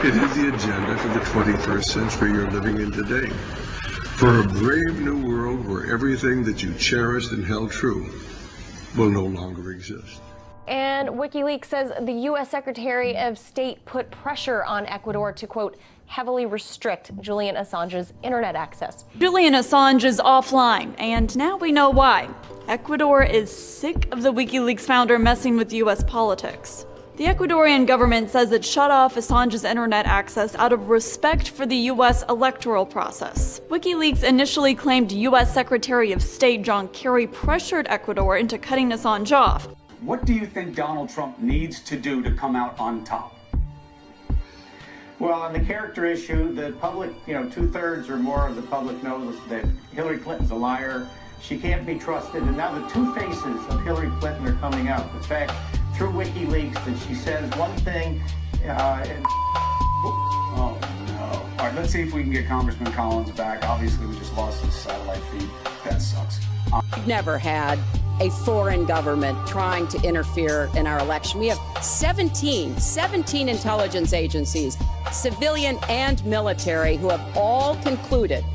It is the agenda for the 21st century you're living in today. For a brave new world where everything that you cherished and held true will no longer exist. And WikiLeaks says the U.S. Secretary of State put pressure on Ecuador to, quote, heavily restrict Julian Assange's internet access. Julian Assange is offline, and now we know why. Ecuador is sick of the WikiLeaks founder messing with U.S. politics. The Ecuadorian government says it shut off Assange's internet access out of respect for the U.S. electoral process. WikiLeaks initially claimed U.S. Secretary of State John Kerry pressured Ecuador into cutting Assange off. What do you think Donald Trump needs to do to come out on top? Well, on the character issue, the public, 2/3 or more of the public knows that Hillary Clinton's a liar. She can't be trusted. And now the two faces of Hillary Clinton are coming out. The fact through WikiLeaks that she says one thing and... Oh, no. All right, let's see if we can get Congressman Collins back. Obviously, we just lost his satellite feed. That sucks. We've never had a foreign government trying to interfere in our election. We have 17 intelligence agencies, civilian and military, who have all concluded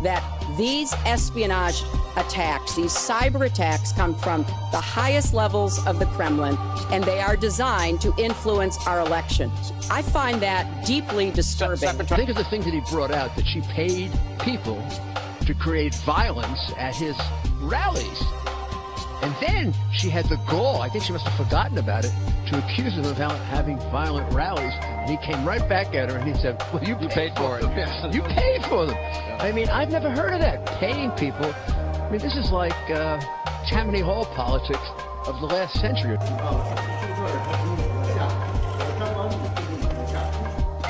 that these espionage attacks, these cyber attacks, come from the highest levels of the Kremlin, and they are designed to influence our elections. I find that deeply disturbing. Think of the things that he brought out, that she paid people to create violence at his rallies. And then she had the gall, I think she must have forgotten about it, to accuse him of having violent rallies. And he came right back at her and he said, well, you paid for it. You paid for them. I mean, I've never heard of that, paying people. I mean, this is like Tammany Hall politics of the last century.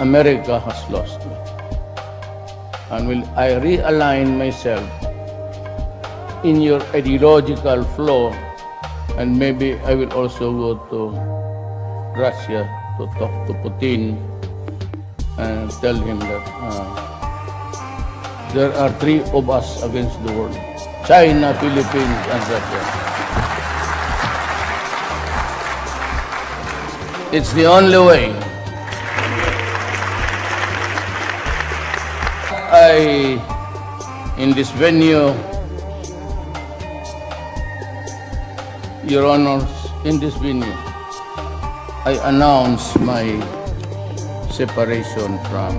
America has lost me. And will I realign myself in your ideological flow, and maybe I will also go to Russia to talk to Putin and tell him that there are three of us against the world: China, Philippines, and Russia. It's the only way. In this venue, Your Honors, in this venue, I announce my separation from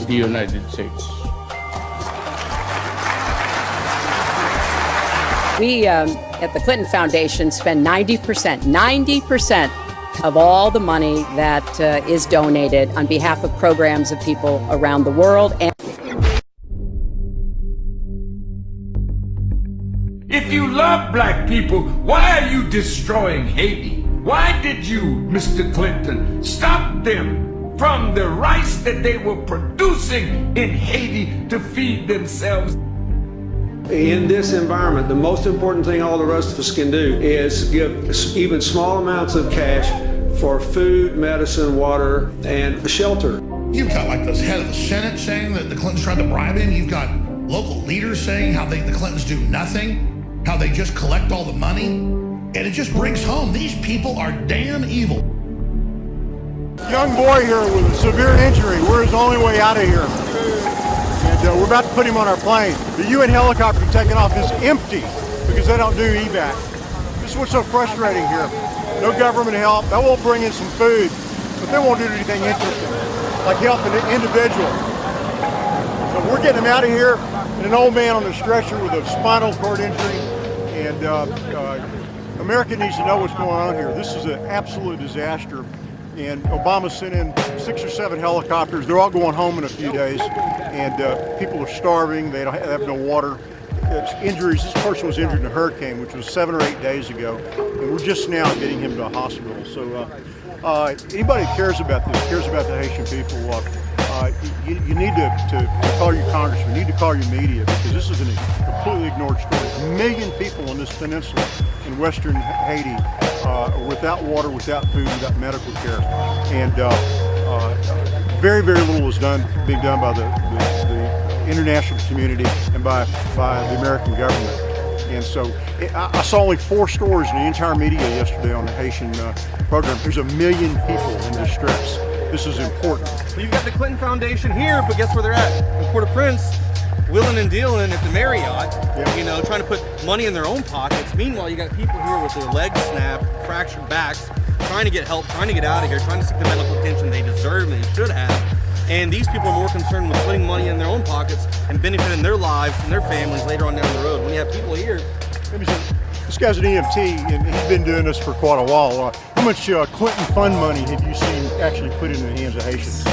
the United States. We at the Clinton Foundation spend 90% of all the money that is donated on behalf of programs of people around the world. And if you love black people, why are you destroying Haiti? Why did you, Mr. Clinton, stop them from the rice that they were producing in Haiti to feed themselves? In this environment, the most important thing all the rest of us can do is give even small amounts of cash for food, medicine, water, and shelter. You've got like the head of the Senate saying that the Clintons tried to bribe him. You've got local leaders saying how the Clintons do nothing, how they just collect all the money. And it just brings home, these people are damn evil. Young boy here with a severe injury. We're his only way out of here. And we're about to put him on our plane. The UN helicopter taking off is empty because they don't do evac. This is what's so frustrating here. No government help. That will bring in some food, but they won't do anything interesting, like help an individual. So we're getting him out of here, and an old man on a stretcher with a spinal cord injury. And America needs to know what's going on here. This is an absolute disaster. And Obama sent in 6 or 7 helicopters. They're all going home in a few days. And people are starving. They have no water. It's injuries. This person was injured in a hurricane, which was 7 or 8 days ago. And we're just now getting him to a hospital. So anybody that cares about this, cares about the Haitian people, you need to call your congressman. You need to call your media, because this is a completely ignored story. 1 million people on this peninsula in western Haiti without water, without food, without medical care. And very, very little is being done by the international community and by the American government. And so I saw only 4 stories in the entire media yesterday on the Haitian program. There's 1 million people in distress. This is important. So you've got the Clinton Foundation here, but guess where they're at? In Port-au-Prince, wheeling and dealing at the Marriott, you know, trying to put money in their own pockets. Meanwhile, you got people here with their legs snapped, fractured backs, trying to get help, trying to get out of here, trying to seek the medical attention they deserve and they should have. And these people are more concerned with putting money in their own pockets and benefiting their lives and their families later on down the road. When you have people here. This guy's an EMT, and he's been doing this for quite a while. How much Clinton fund money have you seen actually put into the hands of Haitians?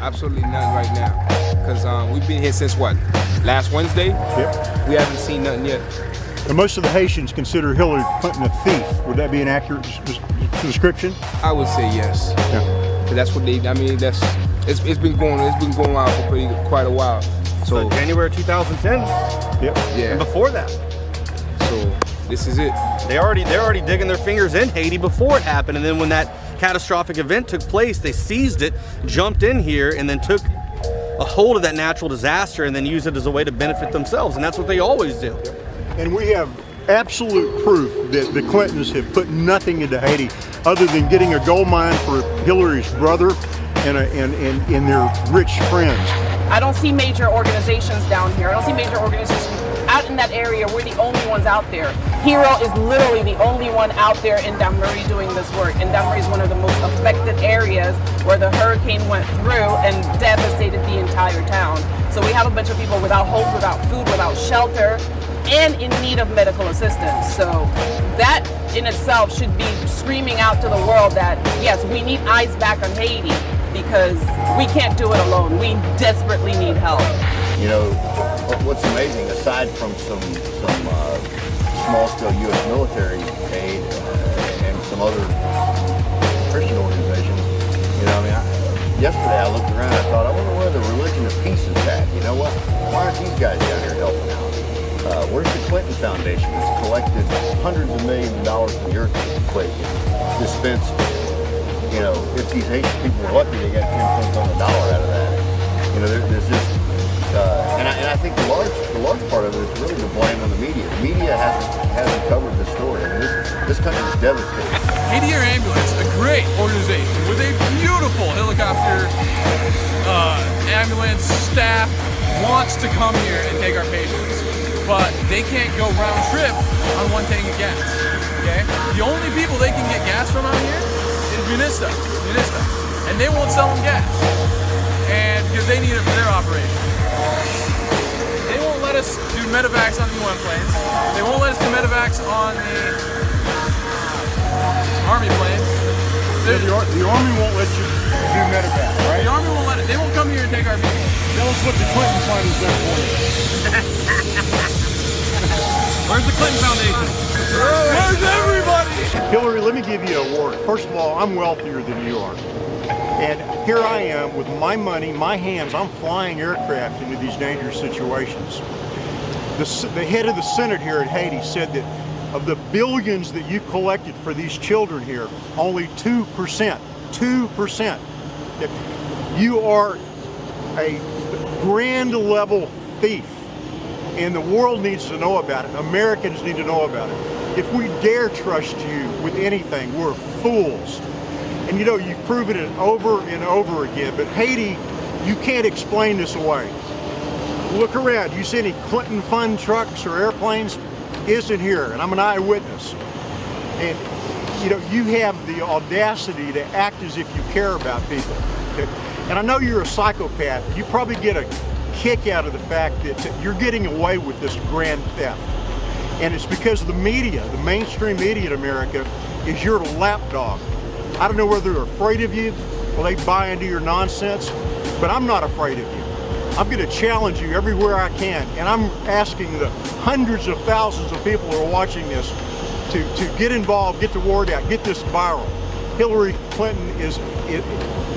Absolutely none right now, because we've been here since what? Last Wednesday? Yep. We haven't seen nothing yet. And most of the Haitians consider Hillary Clinton a thief. Would that be an accurate description? I would say yes. Yeah. 'Cause that's what they. I mean, it's been going on for quite a while. So January 2010. Yep. Yeah. And before that. So this is it. They're already digging their fingers in Haiti before it happened, and then when that catastrophic event took place, they seized it, jumped in here, and then took a hold of that natural disaster and then used it as a way to benefit themselves, and that's what they always do. And we have absolute proof that the Clintons have put nothing into Haiti other than getting a gold mine for Hillary's brother and their rich friends. I don't see major organizations down here. I don't see major organizations out in that area. We're the only ones out there. Hero is literally the only one out there in Danbury doing this work. And Danbury is one of the most affected areas where the hurricane went through and devastated the entire town. So we have a bunch of people without homes, without food, without shelter, and in need of medical assistance. So that in itself should be screaming out to the world that, yes, we need eyes back on Haiti because we can't do it alone. We desperately need help. You know, what's amazing, aside from some small-scale U.S. military aid and some other Christian organizations, you know, I mean, yesterday I looked around and I thought, I wonder where the religion of peace is at. You know what? Why aren't these guys down here helping out? Where's the Clinton Foundation that's collected hundreds of millions of dollars from the earthquake and dispensed, you know, if these Haitian people were lucky, they got 10 cents on the dollar out of that. You know, there's just, and I think the large part of it is really the blame on the media. The media hasn't covered the story. I mean, this country is devastated. Haiti Air Ambulance, a great organization with a beautiful helicopter ambulance staff, wants to come here and take our patients, but they can't go round trip on one tank of gas. Okay, the only people they can get gas from out here is Munista, and they won't sell them gas, and because they need it for their operation. They won't let us do medevacs on the UN planes. They won't let us do medevacs on the Army planes. The Army won't let you do medevac, right? The Army won't let it. They won't come here and take our people. Tell us what the Clinton Fund has done for you. Where's the Clinton Foundation? Where's everybody? Hillary, let me give you a word. First of all, I'm wealthier than you are. And here I am with my money, my hands, I'm flying aircraft into these dangerous situations. The head of the Senate here at Haiti said that of the billions that you collected for these children here, only 2%, you are a grand level thief. And the world needs to know about it. Americans need to know about it. If we dare trust you with anything, we're fools. And you know, you've proven it over and over again, but Haiti, you can't explain this away. Look around, you see any Clinton Fund trucks or airplanes? Isn't here, and I'm an eyewitness. And you know, you have the audacity to act as if you care about people. Okay? And I know you're a psychopath. You probably get a kick out of the fact that you're getting away with this grand theft. And it's because the media, the mainstream media in America, is your lapdog. I don't know whether they're afraid of you or they buy into your nonsense, but I'm not afraid of you. I'm going to challenge you everywhere I can, and I'm asking the hundreds of thousands of people who are watching this to get involved, get the word out, get this viral. Hillary Clinton is,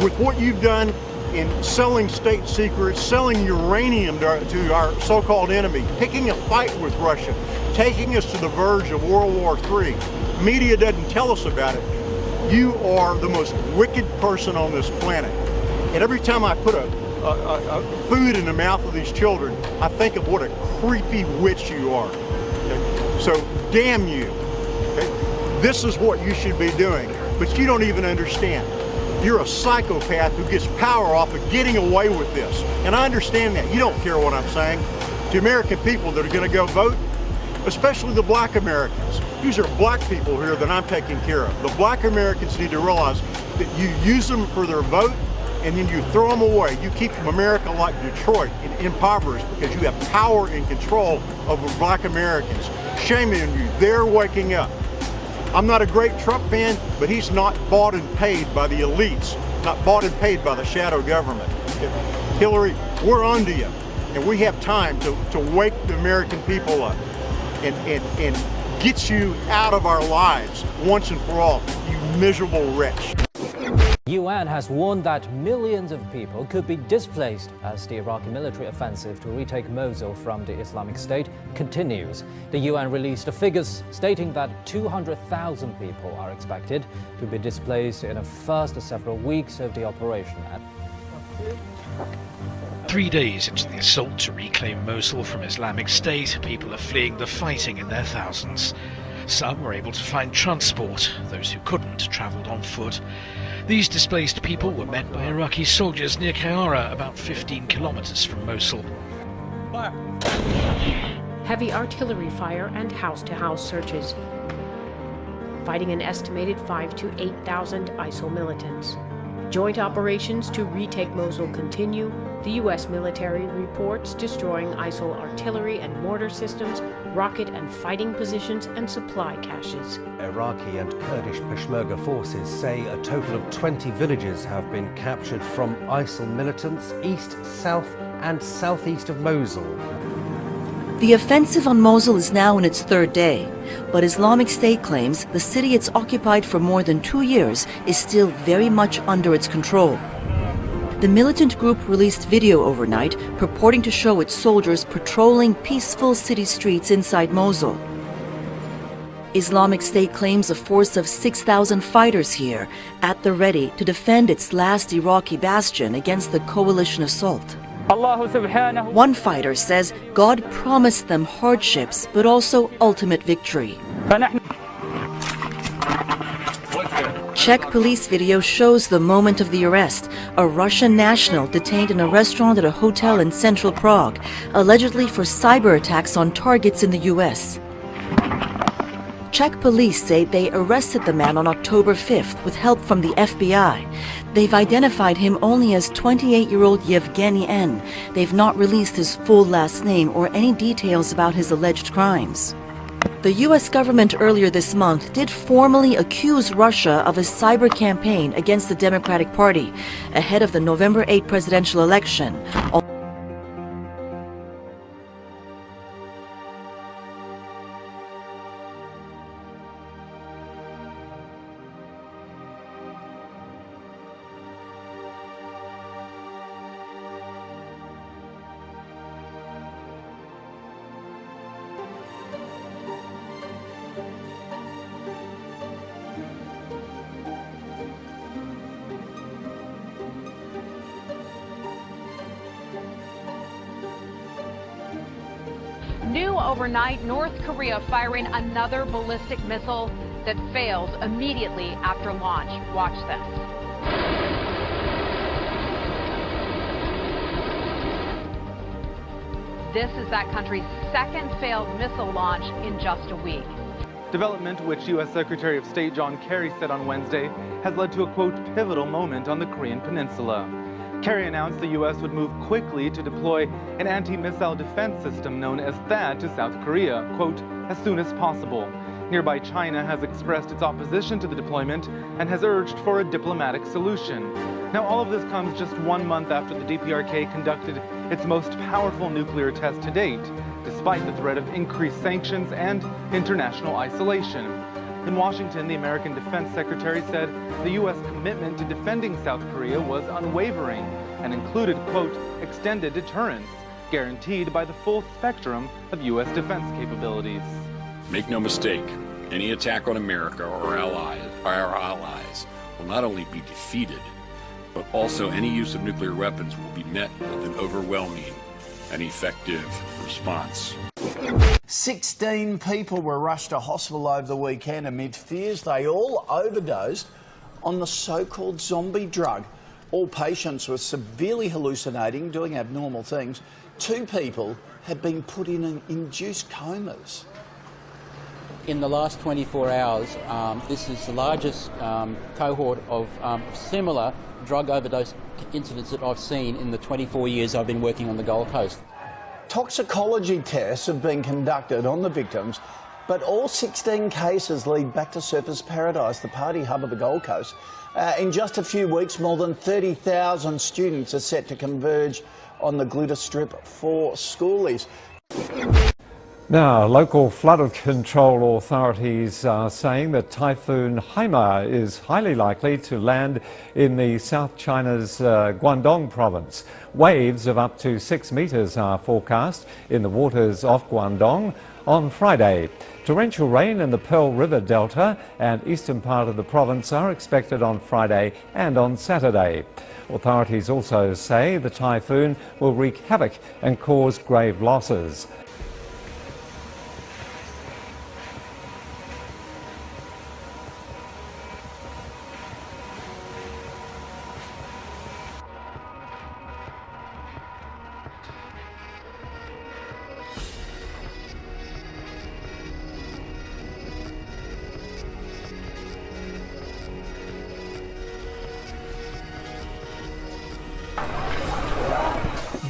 with what you've done in selling state secrets, selling uranium to our so-called enemy, picking a fight with Russia, taking us to the verge of World War III. Media doesn't tell us about it. You are the most wicked person on this planet. And every time I put a food in the mouth of these children, I think of what a creepy witch you are. Okay? So damn you. Okay? This is what you should be doing, but you don't even understand. You're a psychopath who gets power off of getting away with this. And I understand that. You don't care what I'm saying. To American people that are going to go vote, especially the black Americans. These are black people here that I'm taking care of. The black Americans need to realize that you use them for their vote and then you throw them away. You keep America like Detroit impoverished because you have power and control over black Americans. Shame on you. They're waking up. I'm not a great Trump fan, but he's not bought and paid by the elites, not bought and paid by the shadow government. Hillary, we're onto you, and we have time to wake the American people up and get you out of our lives once and for all, you miserable wretch. UN has warned that millions of people could be displaced as the Iraqi military offensive to retake Mosul from the Islamic State continues. The UN released figures stating that 200,000 people are expected to be displaced in the first several weeks of the operation. 3 days into the assault to reclaim Mosul from Islamic State, people are fleeing the fighting in their thousands. Some were able to find transport, those who couldn't travelled on foot. These displaced people were met by Iraqi soldiers near Kayara, about 15 kilometers from Mosul. Heavy artillery fire and house-to-house searches, fighting an estimated 5,000 to 8,000 ISIL militants. Joint operations to retake Mosul continue. The U.S. military reports destroying ISIL artillery and mortar systems, rocket and fighting positions, and supply caches. Iraqi and Kurdish Peshmerga forces say a total of 20 villages have been captured from ISIL militants east, south, and southeast of Mosul. The offensive on Mosul is now in its third day, but Islamic State claims the city it's occupied for more than 2 years is still very much under its control. The militant group released video overnight purporting to show its soldiers patrolling peaceful city streets inside Mosul. Islamic State claims a force of 6,000 fighters here, at the ready to defend its last Iraqi bastion against the coalition assault. One fighter says God promised them hardships, but also ultimate victory. Czech police video shows the moment of the arrest, a Russian national detained in a restaurant at a hotel in central Prague, allegedly for cyber attacks on targets in the U.S. Czech police say they arrested the man on October 5th with help from the FBI. They've identified him only as 28-year-old Yevgeny N. They've not released his full last name or any details about his alleged crimes. The U.S. government earlier this month did formally accuse Russia of a cyber campaign against the Democratic Party ahead of the November 8 presidential election. New overnight, North Korea firing another ballistic missile that fails immediately after launch. Watch this. This is that country's second failed missile launch in just a week. Development which U.S. Secretary of State John Kerry said on Wednesday has led to a, quote, pivotal moment on the Korean peninsula. Kerry announced the U.S. would move quickly to deploy an anti-missile defense system known as THAAD to South Korea, quote, as soon as possible. Nearby China has expressed its opposition to the deployment and has urged for a diplomatic solution. Now, all of this comes just 1 month after the DPRK conducted its most powerful nuclear test to date, despite the threat of increased sanctions and international isolation. In Washington, the American Defense Secretary said the U.S. commitment to defending South Korea was unwavering and included, quote, extended deterrence, guaranteed by the full spectrum of U.S. defense capabilities. Make no mistake, any attack on America or our allies will not only be defeated, but also any use of nuclear weapons will be met with an overwhelming and effective response. 16 people were rushed to hospital over the weekend amid fears they all overdosed on the so-called zombie drug. All patients were severely hallucinating, doing abnormal things. 2 people had been put in induced comas. In the last 24 hours, this is the largest cohort of similar drug overdose incidents that I've seen in the 24 years I've been working on the Gold Coast. Toxicology tests have been conducted on the victims, but all 16 cases lead back to Surfers Paradise, the party hub of the Gold Coast. In just a few weeks, more than 30,000 students are set to converge on the Glitter Strip for schoolies. Now, local flood control authorities are saying that Typhoon Haima is highly likely to land in the South China's Guangdong province. Waves of up to 6 metres are forecast in the waters off Guangdong on Friday. Torrential rain in the Pearl River Delta and eastern part of the province are expected on Friday and on Saturday. Authorities also say the typhoon will wreak havoc and cause grave losses.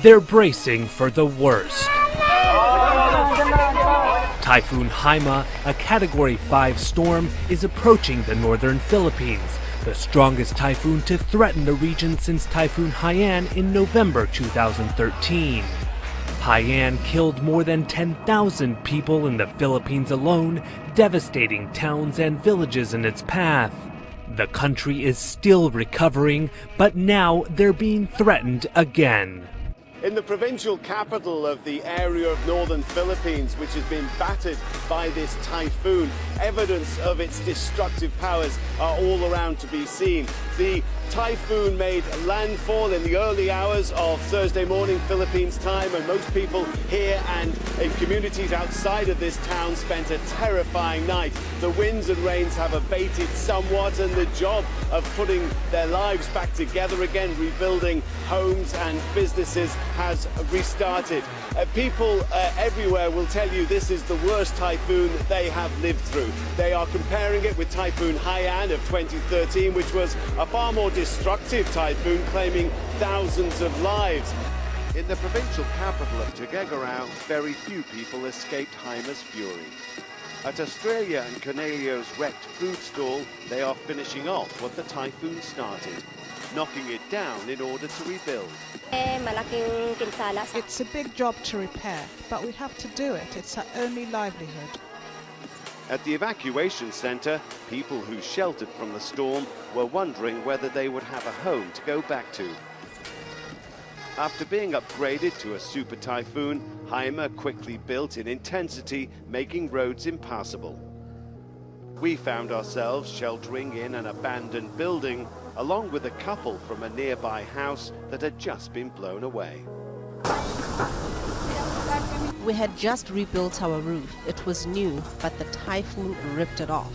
They're bracing for the worst. Typhoon Haima, a Category 5 storm, is approaching the northern Philippines, the strongest typhoon to threaten the region since Typhoon Haiyan in November 2013. Haiyan killed more than 10,000 people in the Philippines alone, devastating towns and villages in its path. The country is still recovering, but now they're being threatened again. In the provincial capital of the area of northern Philippines, which has been battered by this typhoon, evidence of its destructive powers are all around to be seen. The typhoon made landfall in the early hours of Thursday morning Philippines time, and most people here and in communities outside of this town spent a terrifying night. The winds and rains have abated somewhat, and the job of putting their lives back together again, rebuilding homes and businesses, has restarted. People everywhere will tell you this is the worst typhoon that they have lived through. They are comparing it with Typhoon Haiyan of 2013, which was a far more destructive typhoon, claiming thousands of lives. In the provincial capital of Tuguegarao, very few people escaped Haima's fury. At Australia and Cornelio's wrecked food stall, they are finishing off what the typhoon started, knocking it down in order to rebuild. It's a big job to repair, but we have to do it. It's our only livelihood. At the evacuation centre, people who sheltered from the storm were wondering whether they would have a home to go back to. After being upgraded to a super typhoon, Haima quickly built in intensity, making roads impassable. We found ourselves sheltering in an abandoned building, along with a couple from a nearby house that had just been blown away. We had just rebuilt our roof. It was new, but the typhoon ripped it off.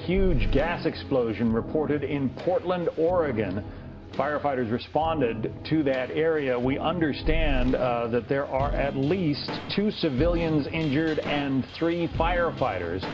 Huge gas explosion reported in Portland, Oregon. Firefighters responded to that area. We understand that there are at least 2 civilians injured and 3 firefighters.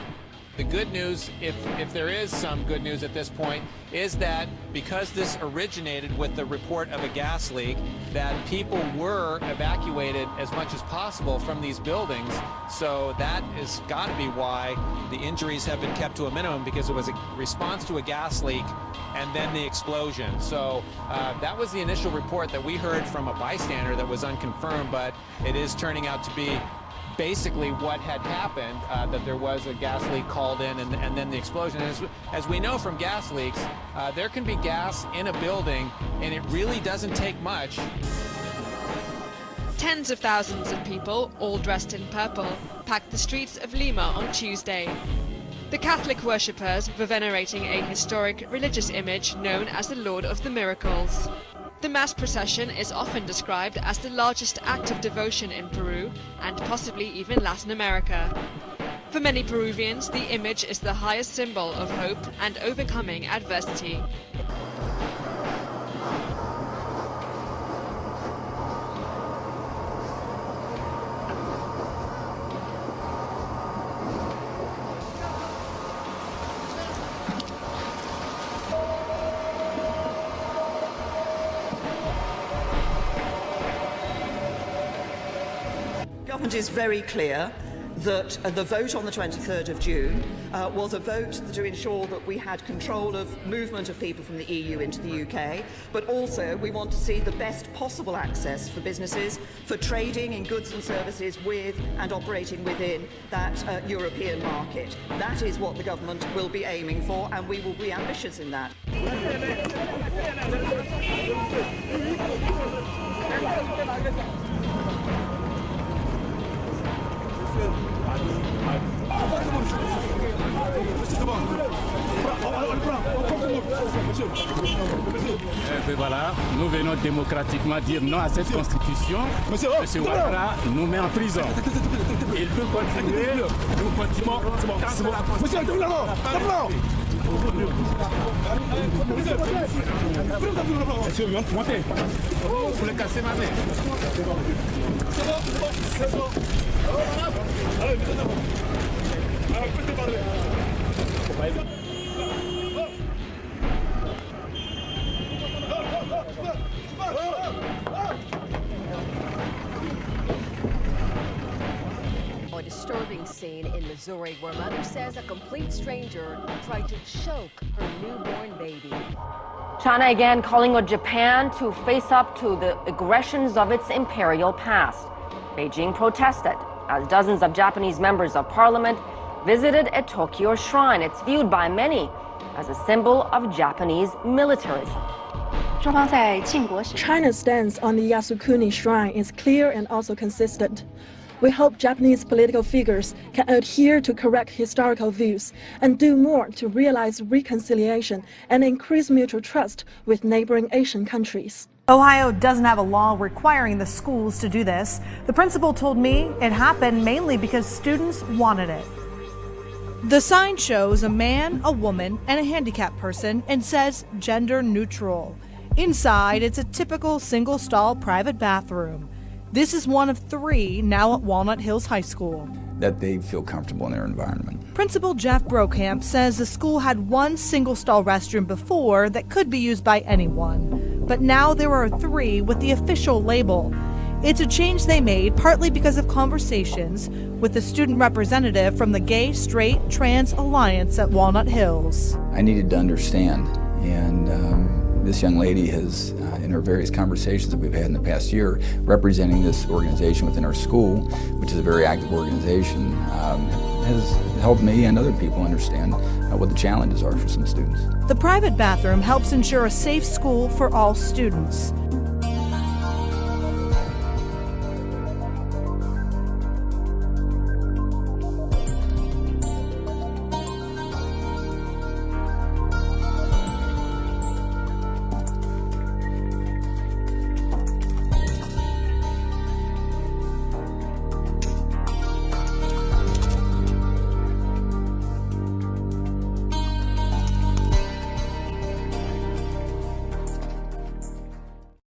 The good news, if there is some good news at this point, is that because this originated with the report of a gas leak, that people were evacuated as much as possible from these buildings. So that has got to be why the injuries have been kept to a minimum, because it was a response to a gas leak and then the explosion. So that was the initial report that we heard from a bystander that was unconfirmed, but it is turning out to be basically what had happened, that there was a gas leak called in and then the explosion. And as we know from gas leaks, there can be gas in a building and it really doesn't take much. Tens of thousands of people, all dressed in purple, packed the streets of Lima on Tuesday. The Catholic worshippers were venerating a historic religious image known as the Lord of the Miracles. The mass procession is often described as the largest act of devotion in Peru and possibly even Latin America. For many Peruvians, the image is the highest symbol of hope and overcoming adversity. The government is very clear that the vote on the 23rd of June was a vote to ensure that we had control of movement of people from the EU into the UK, but also we want to see the best possible access for businesses for trading in goods and services with and operating within that European market. That is what the government will be aiming for, and we will be ambitious in that. Et voilà, nous venons démocratiquement dire non à cette constitution. Monsieur Ouattara nous met en prison. Il peut continuer, nous continuons. Monsieur, montez. Vous voulez casser ma main. C'est bon. Allez, A disturbing scene in Missouri where mother says a complete stranger tried to choke her newborn baby. China again calling on Japan to face up to the aggressions of its imperial past. Beijing protested as dozens of Japanese members of parliament visited a Tokyo shrine. It's viewed by many as a symbol of Japanese militarism. China's stance on the Yasukuni shrine is clear and also consistent. We hope Japanese political figures can adhere to correct historical views and do more to realize reconciliation and increase mutual trust with neighboring Asian countries. Ohio doesn't have a law requiring the schools to do this. The principal told me it happened mainly because students wanted it. The sign shows a man, a woman, and a handicapped person and says gender neutral. Inside, it's a typical single-stall private bathroom. This is one of 3 now at Walnut Hills High School. That they feel comfortable in their environment. Principal Jeff Brokamp says the school had one single-stall restroom before that could be used by anyone. But now there are 3 with the official label. It's a change they made partly because of conversations with a student representative from the Gay, Straight, Trans Alliance at Walnut Hills. I needed to understand, and this young lady has, in her various conversations that we've had in the past year, representing this organization within our school, which is a very active organization, has helped me and other people understand what the challenges are for some students. The private bathroom helps ensure a safe school for all students.